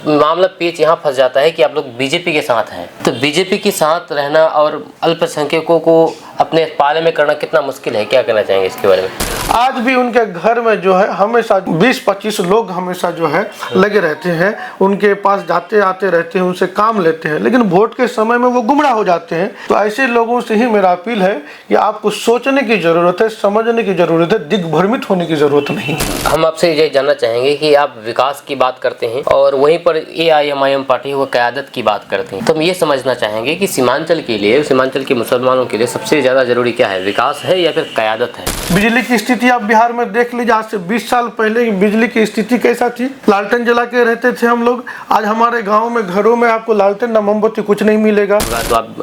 मामला पेच यहाँ फंस जाता है कि आप लोग बीजेपी के साथ हैं, तो बीजेपी के साथ रहना और अल्पसंख्यकों को अपने पाले में करना कितना मुश्किल है, क्या कहना चाहेंगे इसके बारे में? आज भी उनके घर में जो है हमेशा 20-25 लोग हमेशा जो है लगे रहते हैं, उनके पास जाते आते रहते हैं, उनसे काम लेते हैं, लेकिन वोट के समय में वो गुमराह हो जाते हैं। तो ऐसे लोगों से ही मेरा अपील है कि आपको सोचने की जरूरत है, समझने की जरूरत है, दिग्भ्रमित होने की जरूरत नहीं। हम आपसे ये जानना चाहेंगे कि आप विकास की बात करते हैं और वहीं पर AIMIM पार्टी वो क़यादत की बात करते हैं, तो हम ये समझना चाहेंगे कि सीमांचल के लिए, सीमांचल के मुसलमानों के लिए सबसे ज़्यादा जरूरी क्या है, विकास है या फिर क़यादत है? बिजली की स्थिति आप बिहार में देख लीजिए, आज से 20 साल पहले बिजली की स्थिति कैसा थी, लालटेन जला के रहते थे हम लोग। आज हमारे गांव में घरों में आपको लालटेन न मोमबत्ती कुछ नहीं मिलेगा। तो आप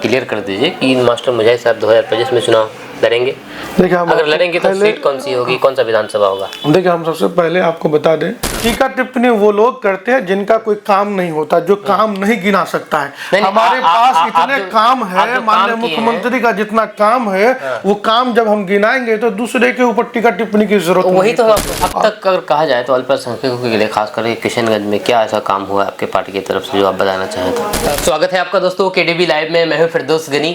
क्लियर कर दीजिए कि मास्टर मुजाहिद साहब 2025 में चुनाव लड़ेंगे? देखिए, हम अगर लड़ेंगे तो सीट कौन सी होगी, कौन सा विधानसभा होगा? देखिए, हम सबसे पहले आपको बता दें, टीका टिप्पणी वो लोग करते हैं जिनका कोई काम नहीं होता, जो काम नहीं गिना सकता है। हमारे पास इतने काम है, माननीय मुख्यमंत्री का जितना काम है, वो काम जब हम गिनाएंगे तो दूसरे के ऊपर टीका टिप्पणी की जरूरत नहीं। वही तो अब तक अगर कहा जाए तो अल्पसंख्यकों के लिए खास करके किशनगंज में क्या ऐसा काम हुआ आपके पार्टी की तरफ से जो आप बताना चाहें तो? स्वागत है आपका दोस्तों KDB लाइव में। मैं हूं फिरदौस गनी।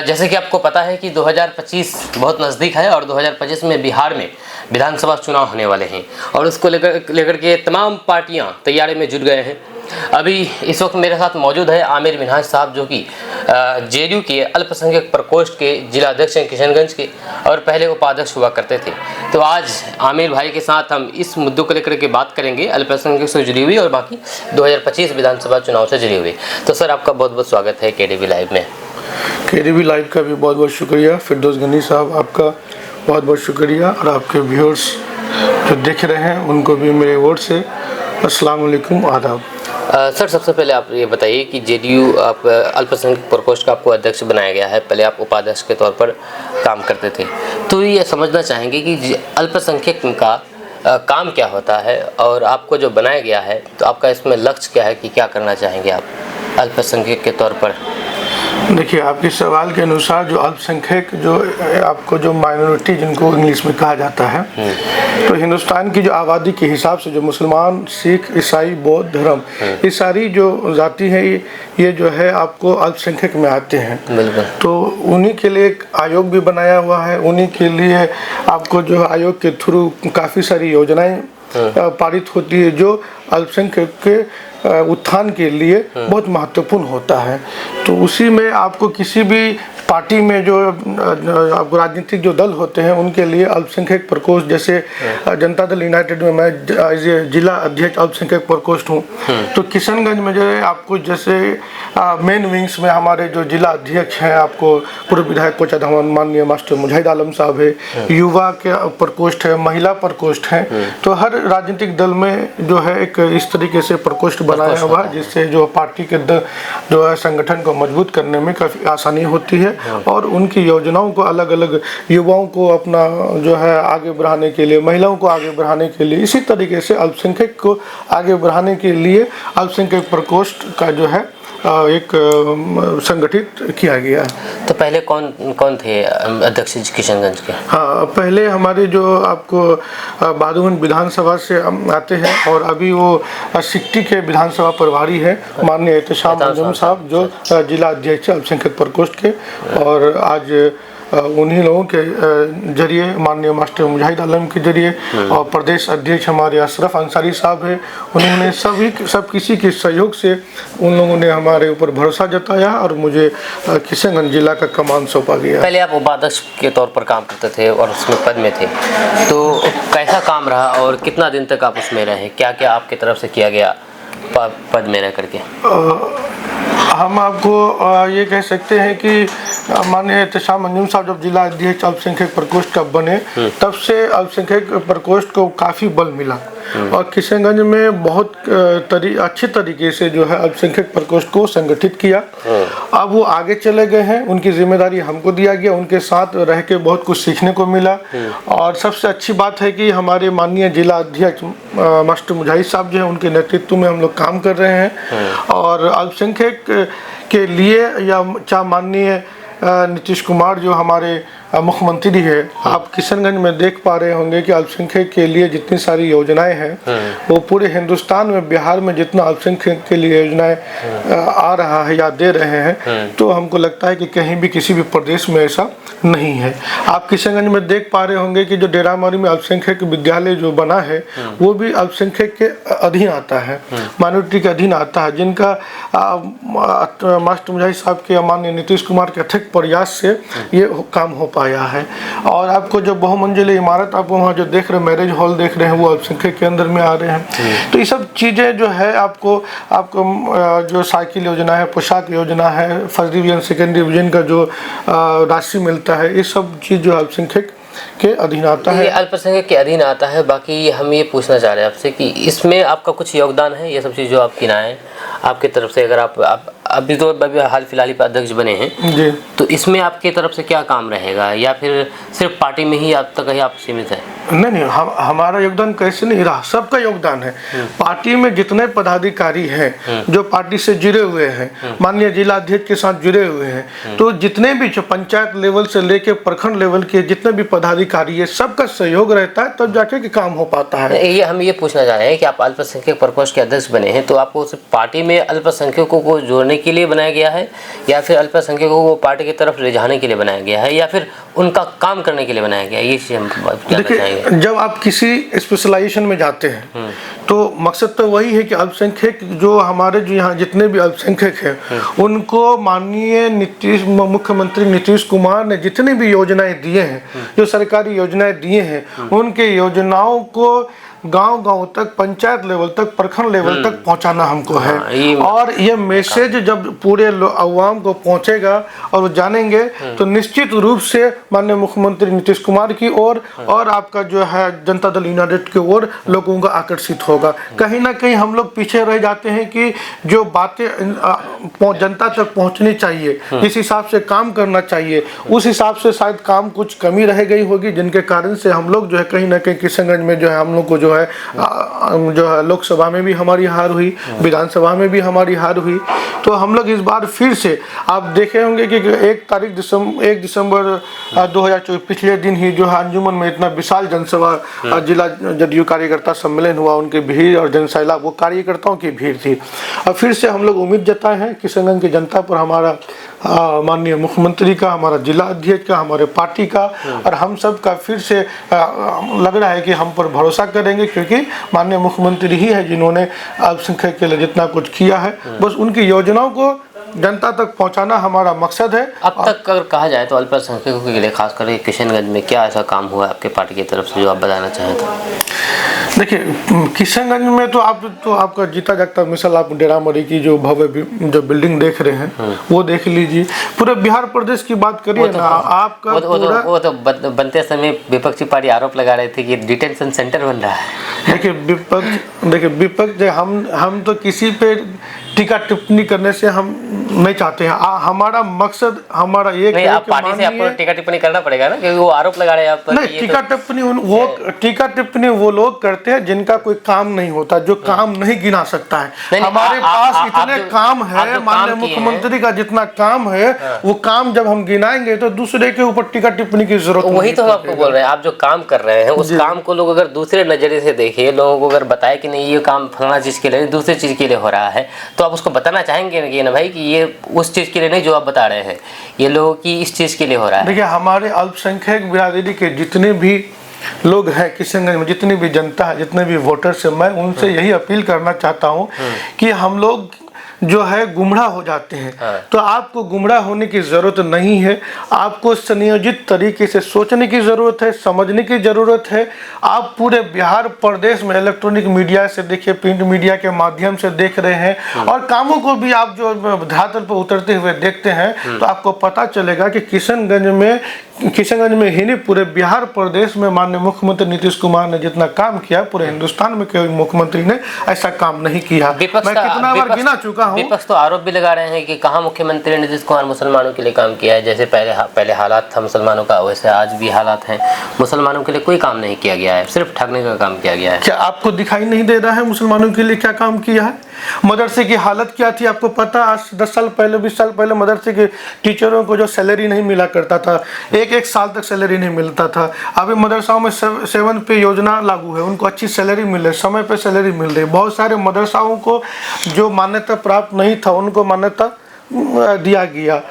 जैसे कि आपको पता है कि 2025 बहुत नज़दीक है और 2025 में बिहार में विधानसभा चुनाव होने वाले हैं और उसको लेकर के तमाम पार्टियां तैयारी में जुट गए हैं। अभी इस वक्त मेरे साथ मौजूद है आमिर मिन्हाज साहब, जो कि JDU के अल्पसंख्यक प्रकोष्ठ के जिला अध्यक्ष हैं किशनगंज के और पहले उपाध्यक्ष हुआ करते थे। तो आज आमिर भाई के साथ हम इस मुद्दों को लेकर के बात करेंगे, अल्पसंख्यक से जुड़ी हुई और बाकी 2025 विधानसभा चुनाव से जुड़ी हुई। तो सर, आपका बहुत बहुत स्वागत है KDB लाइव में। KDB लाइव का भी बहुत बहुत शुक्रिया। फिरदौस गनी साहब, आपका बहुत बहुत शुक्रिया और आपके व्यूअर्स जो देख रहे हैं उनको भी मेरे ओर से अस्सलाम वालेकुम, आदाब। सर, सबसे पहले आप ये बताइए कि JDU आप अल्पसंख्यक प्रकोष्ठ का आपको अध्यक्ष बनाया गया है, पहले आप उपाध्यक्ष के तौर पर काम करते थे, तो ये समझना चाहेंगे कि अल्पसंख्यक का काम क्या होता है और आपको जो बनाया गया है तो आपका इसमें लक्ष्य क्या है कि क्या करना चाहेंगे आप अल्पसंख्यक के तौर पर? देखिए, आपके सवाल के अनुसार जो अल्पसंख्यक, जो आपको जो माइनॉरिटी जिनको इंग्लिश में कहा जाता है, तो हिंदुस्तान की जो आबादी के हिसाब से जो मुसलमान, सिख, ईसाई, बौद्ध धर्म, ये सारी जो जाति है ये जो है आपको अल्पसंख्यक में आते हैं। तो उन्हीं के लिए एक आयोग भी बनाया हुआ है, उन्हीं के लिए आपको जो आयोग के थ्रू काफ़ी सारी योजनाएं पारित होती है जो अल्पसंख्यक के उत्थान के लिए बहुत महत्वपूर्ण होता है। तो उसी में आपको किसी भी पार्टी में जो आपको राजनीतिक जो दल होते हैं उनके लिए अल्पसंख्यक प्रकोष्ठ, जैसे जनता दल यूनाइटेड में मैं जिला अध्यक्ष अल्पसंख्यक प्रकोष्ठ हूँ, तो किशनगंज में जो है आपको जैसे मेन विंग्स में हमारे जो जिला अध्यक्ष हैं, आपको पूर्व विधायक कोचा धवन माननीय मास्टर मुजाहिद आलम साहब है, युवा के प्रकोष्ठ है, महिला प्रकोष्ठ है। तो हर राजनीतिक दल में जो है एक इस तरीके से प्रकोष्ठ बनाया हुआ है जिससे जो पार्टी के जो है संगठन को मजबूत करने में काफ़ी आसानी होती है और उनकी योजनाओं को अलग अलग युवाओं को अपना जो है आगे बढ़ाने के लिए, महिलाओं को आगे बढ़ाने के लिए, इसी तरीके से अल्पसंख्यक को आगे बढ़ाने के लिए अल्पसंख्यक प्रकोष्ठ का जो है एक संगठित किया गया। तो पहले कौन कौन थे अध्यक्ष किशनगंज के? हाँ, पहले हमारे जो आपको बादुगन विधानसभा से आते हैं और अभी वो सिकटी के विधानसभा प्रभारी है माननीय एहतशाम अंजुम साहब, जो जिला अध्यक्ष अल्पसंख्यक प्रकोष्ठ के, और आज उन्हीं लोगों के जरिए माननीय मास्टर मुजाहिद आलम के जरिए और प्रदेश अध्यक्ष हमारे अशरफ अंसारी साहब है, उन्होंने सब किसी के सहयोग से उन लोगों ने हमारे ऊपर भरोसा जताया और मुझे किशनगंज जिला का कमान सौंपा गया। पहले आप उपाध्यक्ष के तौर पर काम करते थे और उसमें पद में थे, तो कैसा काम रहा और कितना दिन तक आप उसमें रहे, क्या क्या आपकी तरफ से किया गया पद में रह करके? हम आपको ये कह सकते हैं कि माननीय एहतशाम अंजुम साहब जब जिला अध्यक्ष अल्पसंख्यक प्रकोष्ठ का बने तब से अल्पसंख्यक प्रकोष्ठ को काफ़ी बल मिला और किशनगंज में बहुत अच्छे तरीके से जो है अल्पसंख्यक प्रकोष्ठ को संगठित किया। अब वो आगे चले गए हैं, उनकी जिम्मेदारी हमको दिया गया, उनके साथ रह के बहुत कुछ सीखने को मिला और सबसे अच्छी बात है कि हमारे माननीय जिला अध्यक्ष मास्टर मुजाहिद साहब जो है उनके नेतृत्व में हम लोग काम कर रहे हैं और अल्पसंख्यक के लिए या चाहे माननीय नीतीश कुमार जो हमारे मुख्यमंत्री है। आप किशनगंज में देख पा रहे होंगे कि अल्पसंख्यक के लिए जितनी सारी योजनाएं हैं वो पूरे हिंदुस्तान में, बिहार में जितना अल्पसंख्यक के लिए योजनाएं आ रहा है या दे रहे हैं, तो हमको लगता है कि कहीं भी किसी भी प्रदेश में ऐसा नहीं है। आप किशनगंज में देख पा रहे होंगे कि जो डेरामारी में अल्पसंख्यक विद्यालय जो बना है वो भी अल्पसंख्यक के अधीन आता है, माइनॉरिटी के अधीन आता है, जिनका मास्टर मुजाहिद साहब के माननीय नीतीश कुमार के अथक प्रयास से ये काम हो पाया है। और आपको जो बहुमंजिली इमारत आप वहाँ जो देख रहे हैं, मैरिज हॉल देख रहे हैं, वो अल्पसंख्यक के अंदर में आ रहे हैं। तो ये सब चीज़ें जो है आपको जो साइकिल योजना है, पोशाक योजना है, फर्स्ट डिवीजन सेकेंड डिवीजन का जो राशि मिलता है, ये सब चीज़ जो अल्पसंख्यक के अधीन आता है, ये अल्पसंख्यक के अधीन आता है। बाकी हम ये पूछना चाह रहे हैं आपसे कि इसमें आपका कुछ योगदान है, ये सब चीज़ जो आप गिनाएं आपकी तरफ से, अगर आप अभी तो हाल फिलहाल ही अध्यक्ष बने हैं जी, तो इसमें आपकी तरफ से क्या काम रहेगा, या फिर सिर्फ पार्टी में ही आप तक ही आप सीमित है? नहीं, हमारा योगदान कैसे नहीं रहा, सबका योगदान है। पार्टी में जितने पदाधिकारी हैं जो पार्टी से जुड़े हुए हैं, माननीय जिला अध्यक्ष के साथ जुड़े हुए हैं, तो जितने भी जो पंचायत लेवल से लेके प्रखंड लेवल के जितने भी पदाधिकारी है, सबका सहयोग रहता है, तब जाके कि काम हो पाता है। ये हम ये पूछना चाह रहे हैं कि आप अल्पसंख्यक प्रकोष्ठ के अध्यक्ष बने हैं, तो आपको सिर्फ पार्टी में अल्पसंख्यकों को जोड़ने के लिए बनाया गया है, या फिर अल्पसंख्यकों को पार्टी की तरफ ले जाने के लिए बनाया गया है, या फिर उनका काम करने के लिए बनाया गया है? ये चीज़ हम जानना चाहेंगे। जब आप किसी स्पेशलाइजेशन में जाते हैं तो मकसद तो वही है कि अल्पसंख्यक जो हमारे जो यहाँ जितने भी अल्पसंख्यक हैं उनको माननीय मुख्यमंत्री नीतीश कुमार ने जितनी भी योजनाएं दिए हैं, जो सरकारी योजनाएं दिए हैं, उनके योजनाओं को गांव-गांव तक, पंचायत लेवल तक, प्रखंड लेवल तक पहुंचाना हमको है। और ये मैसेज जब पूरे अवाम को पहुंचेगा और वो जानेंगे तो निश्चित रूप से माननीय मुख्यमंत्री नीतीश कुमार की ओर और आपका जो है जनता दल यूनाइटेड की ओर लोगों का आकर्षित होगा। कहीं ना कहीं हम लोग पीछे रह जाते हैं कि जो बातें जनता तक पहुंचनी चाहिए, जिस हिसाब से काम करना चाहिए, उस हिसाब से शायद काम कुछ कमी रह गई होगी, जिनके कारण से हम लोग जो है कहीं ना कहीं किशनगंज में जो है हम लोग को जो है लोकसभा में भी हमारी हार हुई, विधानसभा में भी हमारी हार हुई। तो हम लोग इस बार फिर से आप देखे होंगे कि 1 दिसंबर 2024 पिछले दिन ही जो है अंजुमन में इतना विशाल जनसभा जिला जदयू कार्यकर्ता सम्मेलन हुआ, उनकी भीड़ और जनसैलाब वो कार्यकर्ताओं की भीड़ थी। और फिर से हम लोग उम्मीद जताए हैं किशनगंज की जनता पर, हमारा माननीय मुख्यमंत्री का, हमारा जिला अध्यक्ष का, हमारे पार्टी का और हम सब का फिर से लग रहा है कि हम पर भरोसा करेंगे, क्योंकि माननीय मुख्यमंत्री ही है जिन्होंने अल्पसंख्यक के लिए जितना कुछ किया है, बस उनकी योजनाओं को जनता तक पहुंचाना हमारा मकसद है। अब तक अगर कहा जाए तो अल्पसंख्यकों के लिए खास करके किशनगंज में क्या ऐसा काम हुआ है आपके पार्टी की तरफ से जो आप बताना चाहें तो? देखिए, किशनगंज में तो आपका जीता जागता मिसाल, आप डेरामरी की जो भव्य जो बिल्डिंग देख रहे हैं वो देख लीजिए। पूरे बिहार प्रदेश की बात करिए ना, आपका वो तो बनते समय विपक्षी पार्टी आरोप लगा रहे थे कि डिटेंशन सेंटर बन रहा है। देखिए विपक्ष हम तो किसी पे टीका टिप्पणी करने से हम नहीं चाहते हैं। हमारा मकसद हमारा एक है कि पार्टी से आपको टीका टिप्पणी करना पड़ेगा ना, क्योंकि वो आरोप लगा रहे हैं आप पर। नहीं, टीका टिप्पणी वो लोग करते हैं जिनका कोई काम नहीं होता, जो काम नहीं गिना सकता है। हमारे पास इतने काम है, माननीय मुख्यमंत्री का जितना काम है वो काम जब हम गिनाएंगे तो दूसरे के ऊपर टीका टिप्पणी की जरूरत नहीं। वही तो हम आपको बोल रहे हैं, आप जो काम कर रहे हैं उस काम को लोग अगर दूसरे नजरिए से देखे, लोगों को अगर बताए कि नहीं ये काम फलाना चीज के लिए, दूसरी चीज के लिए हो रहा है, तो आप उसको बताना चाहेंगे ना भाई कि ये उस चीज के लिए नहीं जो आप बता रहे हैं, ये लोगों की इस चीज के लिए हो रहा है। देखिए, हमारे अल्पसंख्यक बिरादरी के जितने भी लोग हैं किशनगंज में, जितनी भी जनता है, जितने भी वोटर्स हैं, मैं उनसे यही अपील करना चाहता हूँ कि हम लोग जो है गुमराह हो जाते हैं। तो आपको गुमराह होने की ज़रूरत नहीं है, आपको संयोजित तरीके से सोचने की ज़रूरत है, समझने की ज़रूरत है। आप पूरे बिहार प्रदेश में इलेक्ट्रॉनिक मीडिया से देखिए, प्रिंट मीडिया के माध्यम से देख रहे हैं और कामों को भी आप जो धरातल पर उतरते हुए देखते हैं तो आपको पता चलेगा कि किशनगंज में ही नहीं, पूरे बिहार प्रदेश में माननीय मुख्यमंत्री नीतीश कुमार ने जितना काम किया, पूरे हिंदुस्तान में कोई मुख्यमंत्री ने ऐसा काम नहीं किया। मैं कितना बार गिना चुका हूँ। विपक्ष तो आरोप भी लगा रहे हैं कि कहाँ मुख्यमंत्री नीतीश कुमार मुसलमानों के लिए काम किया है। जैसे पहले हालात था मुसलमानों का, वैसे आज भी हालात हैं। मुसलमानों के लिए कोई काम नहीं किया गया है, सिर्फ ठगने का काम किया गया है। क्या आपको दिखाई नहीं दे रहा है मुसलमानों के लिए क्या काम किया है? मदरसे की हालत क्या थी आपको पता? आज 10 साल पहले 20 साल पहले मदरसे के टीचरों को जो सैलरी नहीं मिला करता था, एक साल तक सैलरी नहीं मिलता था। अभी मदरसाओं में 7 पे योजना लागू है, उनको अच्छी सैलरी मिल रही, समय पे सैलरी मिल रही। बहुत सारे मदरसाओं को जो मान्यता प्राप्त नहीं था उनको मान्यता दिया गया।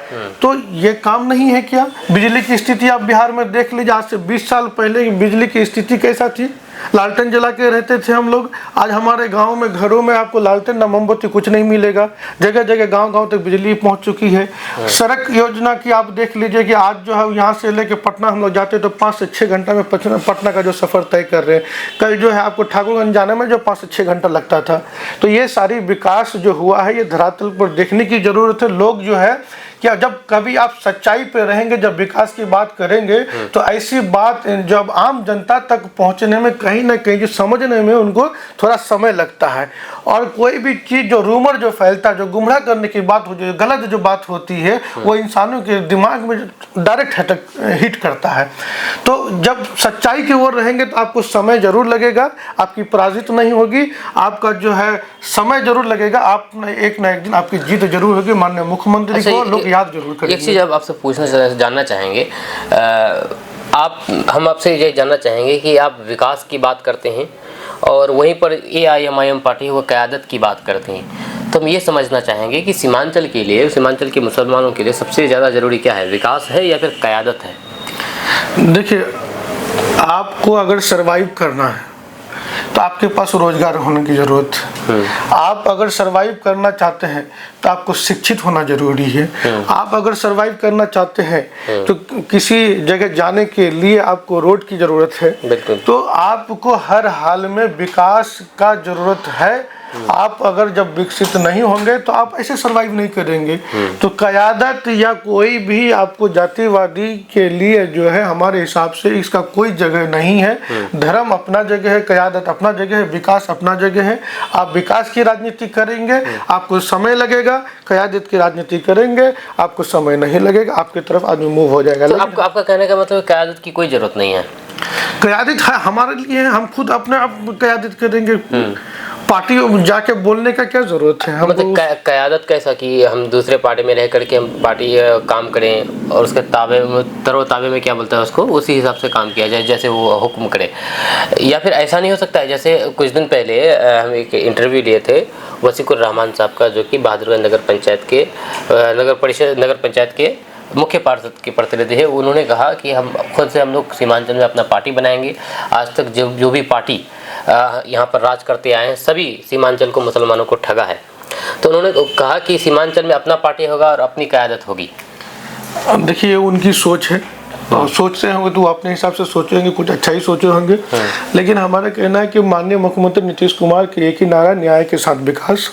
तो ये काम नहीं है क्या? बिजली की स्थिति आप बिहार में देख लीजिए, आज से 20 साल पहले बिजली की स्थिति कैसा थी? लालटेन जला के रहते थे हम लोग। आज हमारे गांव में घरों में आपको लालटेन ना मोमबत्ती कुछ नहीं मिलेगा। जगह जगह गांव तक बिजली पहुंच चुकी है। सड़क योजना की आप देख लीजिए कि आज जो है यहाँ से लेके पटना हम लोग जाते तो 5 से 6 घंटा में पटना का जो सफ़र तय कर रहे हैं। कल जो है आपको ठाकुरगंज जाने में जो 5 से 6 घंटा लगता था। तो ये सारी विकास जो हुआ है ये धरातल पर देखने की ज़रूरत है। लोग जो है क्या, जब कभी आप सच्चाई पे रहेंगे, जब विकास की बात करेंगे तो ऐसी बात जब आम जनता तक पहुंचने में कहीं ना कहीं जो समझने में उनको थोड़ा समय लगता है। और कोई भी चीज़ जो रूमर जो फैलता है, जो गुमराह करने की बात हो, जो गलत जो बात होती है वो इंसानों के दिमाग में डायरेक्ट हिट करता है। तो जब सच्चाई की ओर रहेंगे तो आपको समय जरूर लगेगा, आपकी पराजित नहीं होगी, आपका जो है समय जरूर लगेगा, आप एक ना एक दिन आपकी जीत जरूर होगी। माननीय मुख्यमंत्री को लोग याद जरूर करेंगे। एक चीज़ अब आपसे जानना चाहेंगे, हम आपसे ये जानना चाहेंगे कि आप विकास की बात करते हैं और वहीं पर AIMIM पार्टी वो क़यादत की बात करते हैं। तो हम ये समझना चाहेंगे कि सीमांचल के लिए, सीमांचल के मुसलमानों के लिए सबसे ज़्यादा ज़रूरी क्या है, विकास है या फिर क़यादत है? देखिए, आपको अगर सरवाइव करना है तो आपके पास रोजगार होने की जरूरत है। आप अगर सरवाइव करना चाहते हैं तो आपको शिक्षित होना जरूरी है। आप अगर सरवाइव करना चाहते हैं तो किसी जगह जाने के लिए आपको रोड की जरूरत है। तो आपको हर हाल में विकास का जरूरत है। आप अगर जब विकसित नहीं होंगे तो आप ऐसे सरवाइव नहीं करेंगे। तो क़यादत या कोई भी आपको जातिवादी के लिए जो है हमारे हिसाब से इसका कोई जगह नहीं है। धर्म अपना जगह है, क़यादत अपना जगह है, विकास अपना जगह है। आप विकास की राजनीति करेंगे आपको समय लगेगा, क़यादत की राजनीति करेंगे आपको समय नहीं लगेगा, आपकी तरफ आदमी मूव हो जाएगा। तो आपका कहने का मतलब क़यादत की कोई ज़रूरत नहीं है? क़यादत है हमारे लिए, हम खुद अपने आप क़यादत करेंगे। पार्टी जाके बोलने का क्या जरूरत है? हम मतलब क़यादत कैसा कि हम दूसरे पार्टी में रह करके हम पार्टी काम करें और उसके ताबे में क्या बोलता है उसको, उसी हिसाब से काम किया जाए जैसे वो हुक्म करे? या फिर ऐसा नहीं हो सकता है? जैसे कुछ दिन पहले हम एक इंटरव्यू लिए थे वसीकुर रहमान साहब का, जो कि बहादुरगंज नगर पंचायत के मुख्य पार्षद के प्रतिनिधि है। उन्होंने कहा कि हम खुद से हम लोग सीमांचल में अपना पार्टी बनाएंगे। आज तक जो भी पार्टी यहाँ पर राज करते आए हैं सभी सीमांचल को, मुसलमानों को ठगा है। तो उन्होंने कहा कि सीमांचल में अपना पार्टी होगा और अपनी क़यादत होगी। देखिए, उनकी सोच है और सोचते होंगे तो अपने हिसाब से सोचेंगे, कुछ अच्छा ही सोचे होंगे। लेकिन हमारा कहना है कि माननीय मुख्यमंत्री नीतीश कुमार के एक ही नारा, न्याय के साथ विकास,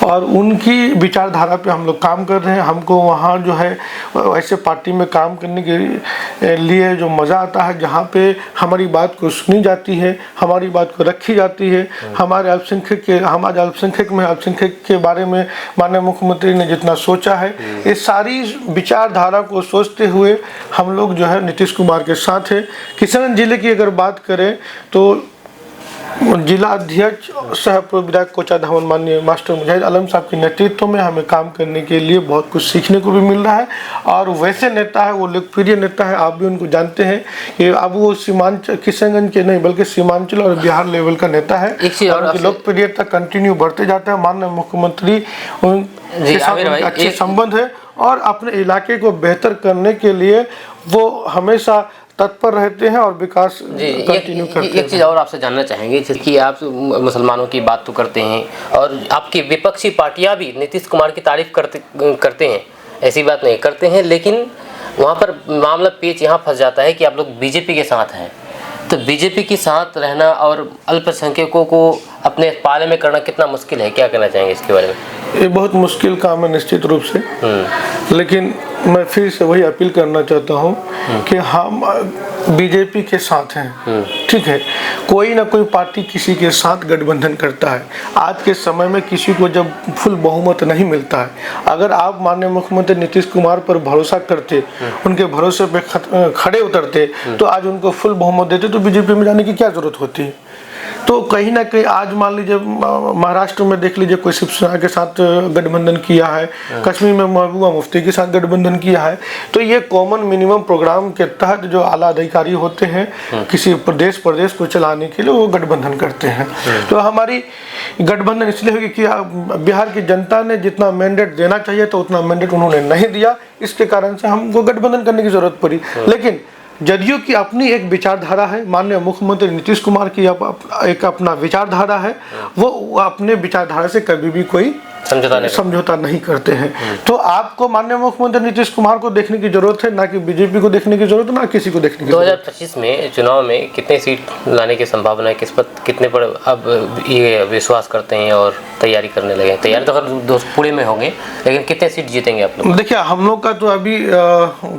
और उनकी विचारधारा पे हम लोग काम कर रहे हैं। हमको वहाँ जो है ऐसे पार्टी में काम करने के लिए जो मज़ा आता है, जहाँ पे हमारी बात को सुनी जाती है, हमारी बात को रखी जाती है। हमारे अल्पसंख्यक में अल्पसंख्यक के बारे में माननीय मुख्यमंत्री ने जितना सोचा है, ये सारी विचारधारा को सोचते हुए हम लोग जो है नीतीश कुमार के साथ है। किशनगंज जिले की अगर बात करें तो जिला अध्यक्ष सह पूर्व विधायक कोचा धामन माननीय मास्टर मुजाहिद आलम साहब के नेतृत्व में हमें काम करने के लिए बहुत कुछ सीखने को भी मिल रहा है। और वैसे नेता है, वो लोकप्रिय नेता है, आप भी उनको जानते हैं कि अब वो सीमांचल किशनगंज के नहीं बल्कि सीमांचल और बिहार लेवल का नेता है। उनकी लोकप्रियता कंटिन्यू बढ़ते जाता है। माननीय मुख्यमंत्री उनके साथ अच्छे संबंध है और अपने इलाके को बेहतर करने के लिए वो हमेशा तत्पर रहते हैं और विकास कंटिन्यू करते हैं। एक चीज़ और आपसे जानना चाहेंगे कि आप मुसलमानों की बात तो करते हैं और आपकी विपक्षी पार्टियां भी नीतीश कुमार की तारीफ करते हैं, ऐसी बात नहीं करते हैं, लेकिन वहाँ पर मामला पेच यहाँ फंस जाता है कि आप लोग बीजेपी के साथ हैं। तो बीजेपी के साथ रहना और अल्पसंख्यकों को अपने पाले में करना कितना मुश्किल है, क्या कहना चाहेंगे इसके बारे में? ये बहुत मुश्किल काम है निश्चित रूप से, लेकिन मैं फिर से वही अपील करना चाहता हूँ कि हम बीजेपी के साथ हैं, ठीक है। कोई ना कोई पार्टी किसी के साथ गठबंधन करता है। आज के समय में किसी को जब फुल बहुमत नहीं मिलता है, अगर आप माननीय मुख्यमंत्री नीतीश कुमार पर भरोसा करते, उनके भरोसे पे खड़े उतरते, तो आज उनको फुल बहुमत देते, तो बीजेपी में जाने की क्या जरूरत होती है। तो कहीं ना कहीं आज मान लीजिए महाराष्ट्र में देख लीजिए, कोई शिवसेना के साथ गठबंधन किया है, कश्मीर में महबूबा मुफ्ती के साथ गठबंधन किया है। तो ये कॉमन मिनिमम प्रोग्राम के तहत जो आला अधिकारी होते हैं किसी प्रदेश को चलाने के लिए, वो गठबंधन करते हैं। तो हमारी गठबंधन इसलिए होगी कि बिहार की जनता ने जितना मैंडेट देना चाहिए तो उतना मैंडेट उन्होंने नहीं दिया, इसके कारण से हमको गठबंधन करने की जरूरत पड़ी। लेकिन जदयू की अपनी एक विचारधारा है, माननीय मुख्यमंत्री नीतीश कुमार की एक अपना विचारधारा है, वो अपने विचारधारा से कभी भी कोई समझौता नहीं करते हैं। तो आपको माननीय मुख्यमंत्री नीतीश कुमार को देखने की जरूरत है, ना कि बीजेपी को देखने की जरूरत है, ना किसी को देखने की जरूरत है। 2025 में चुनाव में कितने सीट लाने की संभावना है, कितने पर अब ये विश्वास करते हैं और तैयारी करने लगे? तैयारी तो अगर पूरे में होंगे, लेकिन कितने सीट जीतेंगे आप लोग? देखिए, हम लोग का तो अभी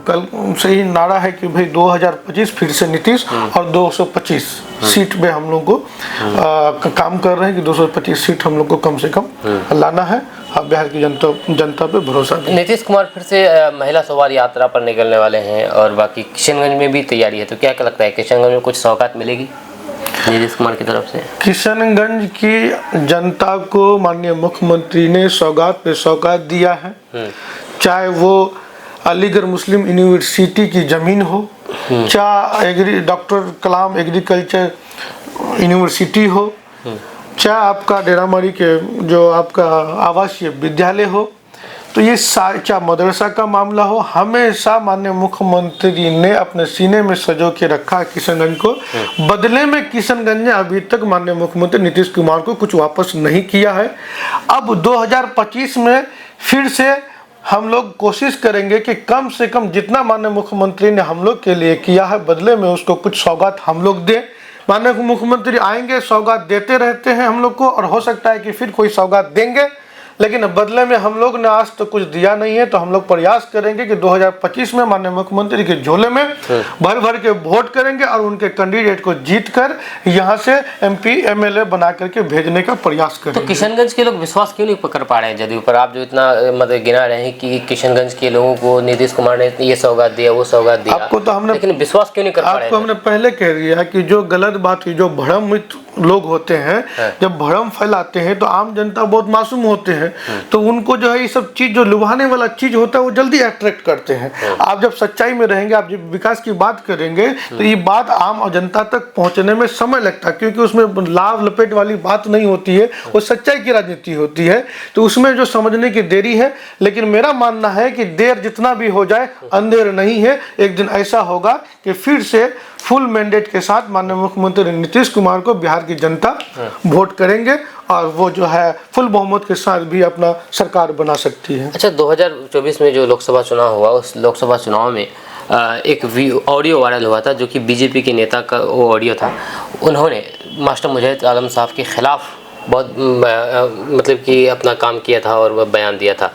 कल से ही नारा है कि भाई 2025 फिर से नीतीश, और 225 सीट पे हम लोग को काम कर रहे हैं कि 225 सीट हम लोग को कम से कम लाना है। अब बिहार की जनता पे भरोसा है। नीतीश कुमार फिर से महिला सवार यात्रा पर निकलने वाले हैं, और बाकी किशनगंज में भी तैयारी है, तो क्या लगता है किशनगंज में कुछ सौगात मिलेगी नीतीश कुमार की तरफ से? किशनगंज की जनता को माननीय मुख्यमंत्री ने सौगात पे सौगात दिया है, चाहे वो अलीगढ़ मुस्लिम यूनिवर्सिटी की जमीन हो, चाहे डॉक्टर कलाम एग्रीकल्चर यूनिवर्सिटी हो, चाहे आपका डेरामारी के जो आपका आवासीय विद्यालय हो, तो ये चाहे मदरसा का मामला हो, हमेशा माननीय मुख्यमंत्री ने अपने सीने में सजो के रखा है किशनगंज को। बदले में किशनगंज ने अभी तक माननीय मुख्यमंत्री नीतीश कुमार को कुछ वापस नहीं किया है। अब 2025 में फिर से हम लोग कोशिश करेंगे कि कम से कम जितना माननीय मुख्यमंत्री ने हम लोग के लिए किया है, बदले में उसको कुछ सौगात हम लोग दें। माननीय मुख्यमंत्री आएंगे, सौगात देते रहते हैं हम लोग को, और हो सकता है कि फिर कोई सौगात देंगे, लेकिन बदले में हम लोग ने आज तो कुछ दिया नहीं है। तो हम लोग प्रयास करेंगे कि 2025 में माननीय मुख्यमंत्री के झोले में भर भर के वोट करेंगे, और उनके कैंडिडेट को जीत कर यहाँ से MP MLA बना करके भेजने का प्रयास करेंगे। तो किशनगंज के लोग विश्वास क्यों नहीं कर पा रहे हैं जदयू पर? आप जो इतना मतलब गिना रहे हैं कि किशनगंज के लोगों को नीतीश कुमार ने ये सौगात दिया, वो सौगात दिया, आपको तो हमने, लेकिन विश्वास क्यों नहीं कर पा रहे हैं? आपको हमने पहले कह दिया कि जो गलत बात, जो भ्रम लोग होते हैं, जब भ्रम फैलाते हैं तो आम जनता बहुत मासूम होते हैं, तो उनको जो है ये सब चीज जो लुभाने वाला चीज होता है वो जल्दी अट्रैक्ट करते हैं। आप जब सच्चाई में रहेंगे, आप जब विकास की बात करेंगे, तो ये बात आम जनता तक पहुंचने में समय लगता है, क्योंकि उसमें लाभ लपेट वाली बात नहीं होती है, वो सच्चाई की राजनीति होती है। तो उसमें जो समझने की देरी है, लेकिन मेरा मानना है कि देर जितना भी हो जाए अंधेर नहीं है। एक दिन ऐसा होगा कि फिर से फुल मैंडेट के साथ माननीय मुख्यमंत्री नीतीश कुमार को बिहार की जनता वोट करेंगे, और वो जो है फुल बहुमत के साथ भी अपना सरकार बना सकती है। अच्छा, 2024 में जो लोकसभा चुनाव हुआ, उस लोकसभा चुनाव में एक ऑडियो वायरल हुआ था, जो कि बीजेपी के नेता का वो ऑडियो था। उन्होंने मास्टर मुजाहिद आलम साहब के खिलाफ बहुत मतलब कि अपना काम किया था और वह बयान दिया था।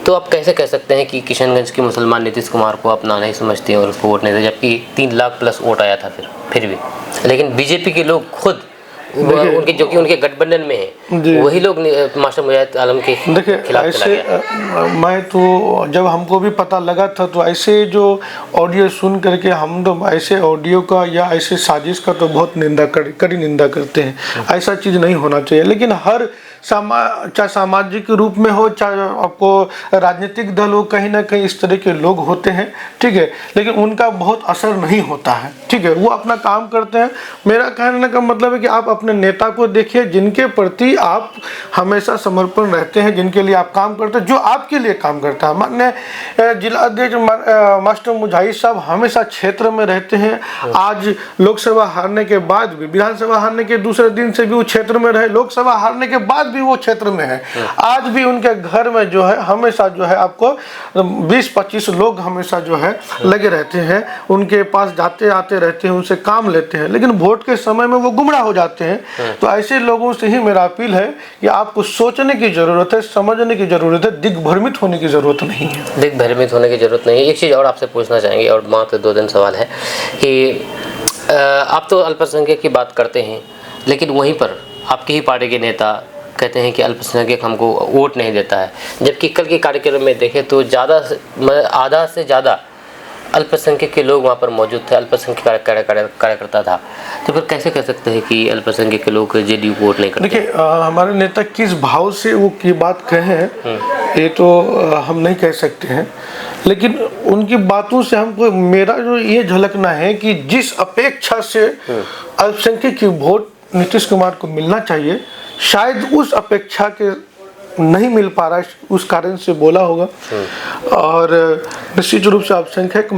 तो आप कैसे कह सकते हैं कि किशनगंज के मुसलमान नीतीश कुमार को अपना नहीं समझते हैं और उसको वोट नहीं देते, जबकि 3 लाख प्लस वोट आया था फिर भी? लेकिन बीजेपी के लोग खुद उनके, जो कि उनके गठबंधन में है, वही लोग मास्टर मुजाहिद आलम के खिलाफ ऐसे मैं तो जब हमको भी पता लगा था, तो ऐसे जो ऑडियो सुन करके हम तो ऐसे ऑडियो का या ऐसे साजिश का तो बहुत कड़ी निंदा करते हैं। ऐसा चीज़ नहीं होना चाहिए। लेकिन हर चाहे सामाजिक रूप में हो, चाहे आपको राजनीतिक दल हो, कहीं ना कहीं इस तरह के लोग होते हैं, ठीक है, लेकिन उनका बहुत असर नहीं होता है, ठीक है, वो अपना काम करते हैं। मेरा कहने का मतलब है कि आप अपने नेता को देखिए, जिनके प्रति आप हमेशा समर्पण रहते हैं, जिनके लिए आप काम करते हैं, जो आपके लिए काम करता है। माननीय जिला अध्यक्ष मास्टर मुजाहिद साहब हमेशा क्षेत्र में रहते हैं। आज लोकसभा हारने के बाद भी, विधानसभा हारने के दूसरे दिन से भी वो क्षेत्र में रहे, लोकसभा हारने के बाद भी वो क्षेत्र में है, आज भी उनके घर में जो है हमेशा जो है आपको 20-25 लोग हमेशा जो है लगे रहते हैं, उनके पास जाते आते रहते हैं, उनसे काम लेते हैं, लेकिन वोट के समय में वो गुमराह हो जाते हैं। तो ऐसे लोगों से ही मेरा अपील है कि आपको सोचने की जरूरत है, समझने की जरूरत है, दिग्भ्रमित होने की जरूरत नहीं है। दिग्भ्रमित होने की जरूरत नहीं है। एक चीज़ और आपसे पूछना चाहेंगे, और मात्र 2 सवाल है कि आप तो अल्पसंख्यक की बात करते हैं, लेकिन वहीं पर आपकी ही पार्टी के नेता कहते हैं कि अल्पसंख्यक हमको वोट नहीं देता है, जबकि कल के कार्यक्रम में देखें तो आधा से ज़्यादा अल्पसंख्यक के लोग वहाँ पर मौजूद थे, अल्पसंख्यक कार्यकर्ता था। तो फिर कैसे कह सकते हैं कि अल्पसंख्यक के लोग जेडीयू को वोट नहीं करते? देखिए, हमारे नेता किस भाव से वो की बात कहे ये तो हम नहीं कह सकते हैं, लेकिन उनकी बातों से हमको मेरा जो ये झलकना है कि जिस अपेक्षा से अल्पसंख्यक की वोट नीतीश कुमार को मिलना चाहिए, शायद उस अपेक्षा के नहीं मिल पा रहा है, उस कारण से बोला होगा। और निश्चित रूप से अल्पसंख्यक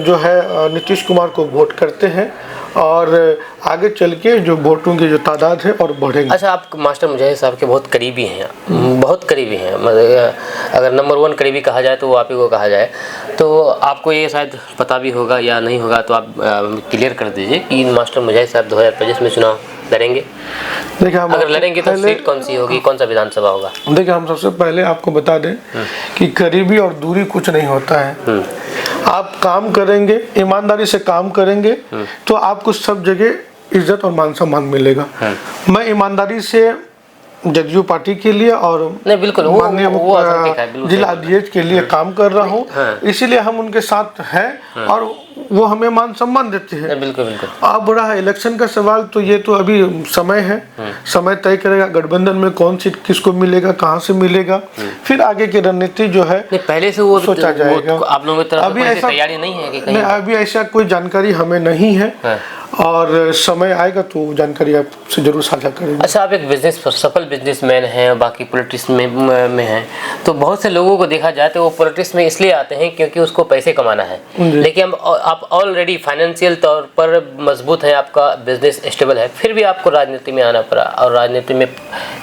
जो है नीतीश कुमार को वोट करते हैं, और आगे चल के जो वोटों की जो तादाद है और बढ़ेगी। अच्छा, आप मास्टर मुजाहिद साहब के बहुत करीबी हैं, बहुत करीबी हैं, मतलब अगर नंबर 1 करीबी कहा जाए तो वो आप ही को कहा जाए। तो आपको ये शायद पता भी होगा या नहीं होगा, तो आप क्लियर कर दीजिए कि मास्टर मुजाहिद साहब 2025 में चुनाव लड़ेंगे। देखिए, हम अगर लड़ेंगे तो सीट कौन सी होगी, कौन सा विधानसभा होगा? देखिए, हम सबसे पहले आपको बता दें कि करीबी और दूरी कुछ नहीं होता है। आप काम करेंगे, ईमानदारी से काम करेंगे, तो आपको सब जगह इज्जत और मान सम्मान मिलेगा। मैं ईमानदारी से जदयू पार्टी के लिए और बिल्कुल माननीय जिला अध्यक्ष के लिए काम कर रहा हूँ, इसीलिए हम उनके साथ हैं और वो हमें मान सम्मान देते हैं। बिल्कुल बिल्कुल। अब रहा इलेक्शन का सवाल, तो ये तो अभी समय है, समय तय करेगा गठबंधन में कौन सीट किसको मिलेगा, कहाँ से मिलेगा, फिर आगे की रणनीति जो है पहले से वो सोचा जाएगा। आप लोगों की तरफ अभी ऐसा तैयारी नहीं है कि कहीं? अभी ऐसा कोई जानकारी हमें नहीं है, और समय आएगा तो जानकारी आपसे जरूर साझा करेंगे। अच्छा, आप एक सफल बिजनेसमैन हैं, बाकी पॉलिटिक्स में हैं, तो बहुत से लोगों को देखा जाए तो वो पॉलिटिक्स में इसलिए आते हैं क्योंकि उसको पैसे कमाना है, लेकिन आप ऑलरेडी फाइनेंशियल तौर पर मजबूत हैं, आपका बिजनेस स्टेबल है, फिर भी आपको राजनीति में आना पड़ा। और राजनीति में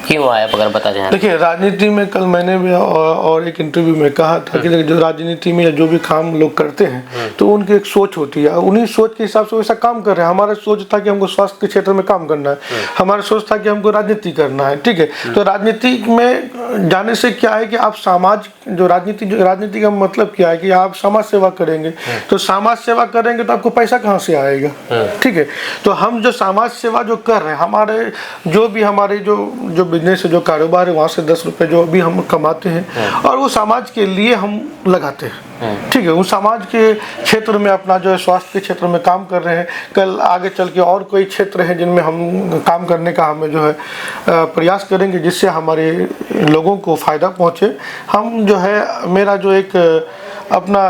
क्यों आया, अगर बता जाए? देखिए, राजनीति में कल मैंने भी और एक इंटरव्यू में कहा था कि जो राजनीति में जो भी काम लोग करते हैं तो उनकी एक सोच होती है, उन्हीं सोच के हिसाब से वैसा काम कर रहे हैं। हमारा सोच था कि हमको स्वास्थ्य के क्षेत्र में काम करना है, हमारा सोच था कि हमको राजनीति करना है, ठीक है। तो राजनीति में जाने से क्या है कि आप समाज जो राजनीति का मतलब क्या है कि आप समाज सेवा करेंगे, तो समाज सेवा करेंगे तो आपको पैसा कहाँ से आएगा, ठीक है। तो हम जो समाज सेवा जो कर रहे हैं, हमारे जो बिजनेस है, जो कारोबार है, वहाँ से 10 रुपए जो भी हम कमाते हैं और वो समाज के लिए हम लगाते हैं, ठीक है। उस समाज के क्षेत्र में अपना जो है स्वास्थ्य के क्षेत्र में काम कर रहे हैं, कल आगे चल के और कोई क्षेत्र है जिनमें हम काम करने का हमें जो है प्रयास करेंगे, जिससे हमारे लोगों को फायदा पहुँचे। हम जो है मेरा जो एक अपना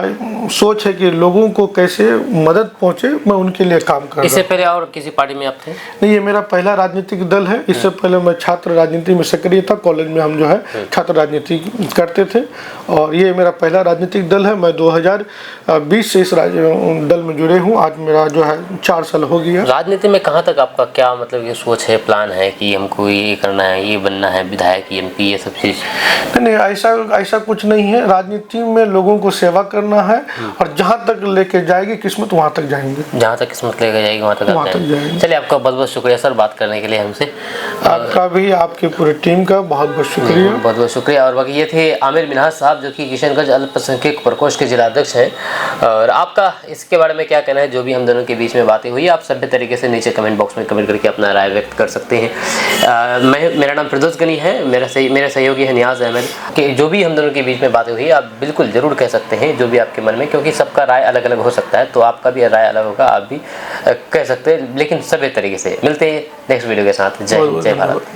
सोच है कि लोगों को कैसे मदद पहुंचे, मैं उनके लिए काम कर रहा हूं। इससे पहले और किसी पार्टी में आप थे? नहीं, ये मेरा पहला राजनीतिक दल है। इससे पहले मैं छात्र राजनीति में सक्रिय था, कॉलेज में हम जो है छात्र राजनीति करते थे, और ये मेरा पहला राजनीतिक दल है। मैं 2020 से इस दल में जुड़े हूँ, आज मेरा जो है 4 साल हो गया। राजनीति में कहाँ तक आपका क्या मतलब ये सोच है, प्लान है कि हमको ये करना है, ये बनना है, विधायक, MP, ये सब चीज़? नहीं, ऐसा कुछ नहीं है। राजनीति में लोगों को सेवा करना है, और जहाँ तक लेके जाएगी किस्मत वहाँ तक जाएंगे। जहाँ तक किस्मत लेके जाएगी वहाँ तक जाएंगे। चलिए, आपका बहुत बहुत शुक्रिया सर बात करने के लिए हमसे। आपका भी, आपकी पूरी टीम का बहुत बहुत शुक्रिया। बहुत बहुत शुक्रिया। और बाकी ये थे आमिर मिन्हाज साहब, जो कि किशनगंज अल्पसंख्यक प्रकोष्ठ के जिलाध्यक्ष हैं। और आपका इसके बारे में क्या कहना है, जो भी हम दोनों के बीच में बातें हुई, आप सभ्य तरीके से नीचे कमेंट बॉक्स में कमेंट करके अपना राय व्यक्त कर सकते हैं। मेरा नाम फिरदौस गनी है, मेरा सहयोगी है नियाज अहमद। कि जो भी हम दोनों के बीच में बातें हुई आप बिल्कुल ज़रूर कह सकते हैं, जो भी आपके मन में, क्योंकि सबका राय अलग अलग हो सकता है, तो आपका भी राय अलग होगा, आप भी कह सकते हैं, लेकिन सभ्य तरीके से। मिलते हैं नेक्स्ट वीडियो के साथ। जय हिंद, जय भारत।